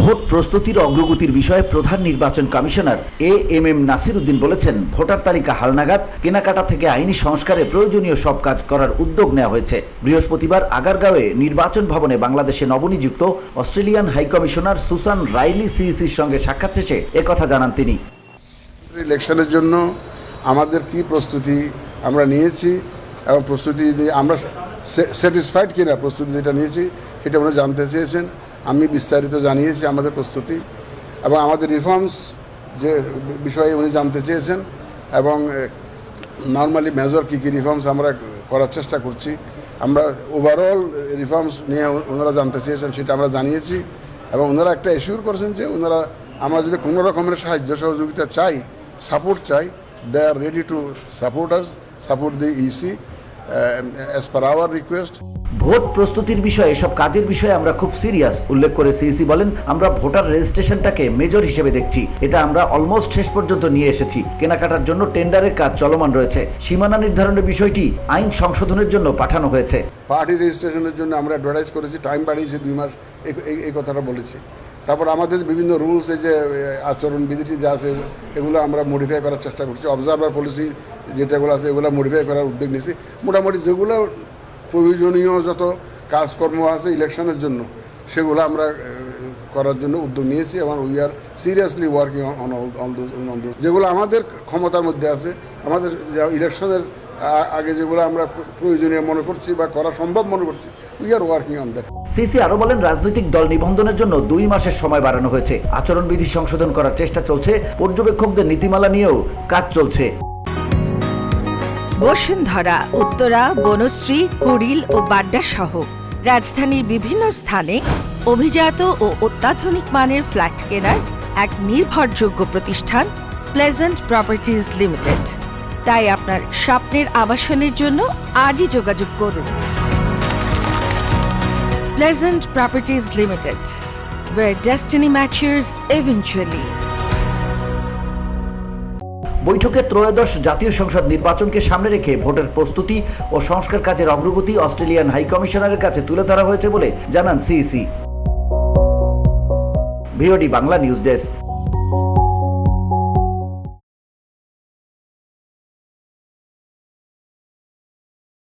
Vote প্রস্তুতির অগ্রগতির বিষয়ে প্রধান নির্বাচন কমিশনার এএমএম নাসির উদ্দিন বলেছেন, ভোটার তালিকা হালনাগাদ, কেনাকাটা থেকে আইনি সংস্কারে প্রয়োজনীয় সব কাজ করার উদ্যোগ নেওয়া হয়েছে। বৃহস্পতিবার আগারগাঁওয়ে নির্বাচন ভবনে বাংলাদেশে নবনিযুক্ত অস্ট্রেলিয়ান হাইকমিশনার সুসান রাইলি সিইসির সঙ্গে সাক্ষাৎ শেষে একথা জানান তিনি। ইলেকশনের জন্য আমাদের কি প্রস্তুতি আমরা নিয়েছি এবং প্রস্তুতি আমরা স্যাটিসফাইড কিনা প্রস্তুতি যেটা নিয়েছি সেটা ওনারা জানতে চেয়েছেন। আমি বিস্তারিত জানিয়েছি আমাদের প্রস্তুতি এবং আমাদের রিফর্মস যে বিষয়ে উনি জানতে চেয়েছেন এবং নর্মালি মেজর কী কী রিফর্মস আমরা করার চেষ্টা করছি। আমরা ওভারঅল রিফর্মস নিয়ে ওনারা জানতে চেয়েছেন, সেটা আমরা জানিয়েছি এবং ওনারা একটা এশিওর করেছেন যে ওনারা আমরা যদি কোনো রকমের সাহায্য সহযোগিতা চাই, সাপোর্ট চাই, they are ready to support us, support the EC as per our request. Vote প্রস্তুতির বিষয়ে এসব কাজের বিষয়ে আমরা খুব সিরিয়াস উল্লেখ করে সিইসি বলেন, আমরা ভোটার রেজিস্ট্রেশনটাকে মেজর হিসেবে দেখছি। এটা আমরা অলমোস্ট শেষ পর্যন্ত নিয়ে এসেছি। কেনাকাটার জন্য টেন্ডারের কাজ চলমান রয়েছে। সীমানা নির্ধারণের বিষয়টি আইন সংশোধনের জন্য পাঠানো হয়েছে। পার্টি রেজিস্ট্রেশনের জন্য আমরা অ্যাডভার্টাইজ করেছি, টাইম বাড়িয়েছি 2 মাস, এই কথাটা বলেছি। তারপর আমাদের বিভিন্ন রুলস, এই যে আচরণবিধিটি যা আছে এগুলো আমরা মডিফাই করার চেষ্টা করছি। অবজারভার পলিসি যেটাগুলো আছে এগুলো মডিফাই করার উদ্যোগ নিয়েছি। মোটামুটি যেগুলো প্রয়োজনীয় যত কাজকর্ম আছে ইলেকশনের জন্য সেগুলো আমরা করার জন্য উদ্যোগ নিয়েছি এবং we are seriously working on all those যেগুলো আমাদের ক্ষমতার মধ্যে আছে। আমাদের ইলেকশনের আগে যেগুলো আমরা প্রয়োজনীয় মনে করছি বা করা সম্ভব মনে করছি, we are working on that. CC আরো বলেন, রাজনৈতিক দল নিবন্ধনের জন্য 2 মাসের সময় বাড়ানো হয়েছে। আচরণবিধি সংশোধন করার চেষ্টা চলছে। পর্যবেক্ষকদের নীতিমালা নিয়েও কাজ চলছে। বসুন্ধরা, উত্তরা, বনশ্রী, কুড়িল ও বাড্ডা সহ রাজধানীর বিভিন্ন স্থানে অভিজাত ও অত্যাধুনিক মানের ফ্ল্যাট কেনার এক নির্ভরযোগ্য প্রতিষ্ঠান প্লেজেন্ট প্রপার্টিজ লিমিটেড। তাই আপনার স্বপ্নের আবাসনের জন্য আজই যোগাযোগ করুন। Pleasant properties limited, where destiny matches eventually. বৈঠকে ত্রয়োদশ জাতীয় সংসদ নির্বাচনকে সামনে রেখে ভোটের প্রস্তুতি ও সংস্কার কাজের অগ্রগতি অস্ট্রেলিয়ান হাইকমিশনারের কাছে তুলে ধরা হয়েছে বলে জানান CEC. VOD Bangla news desk.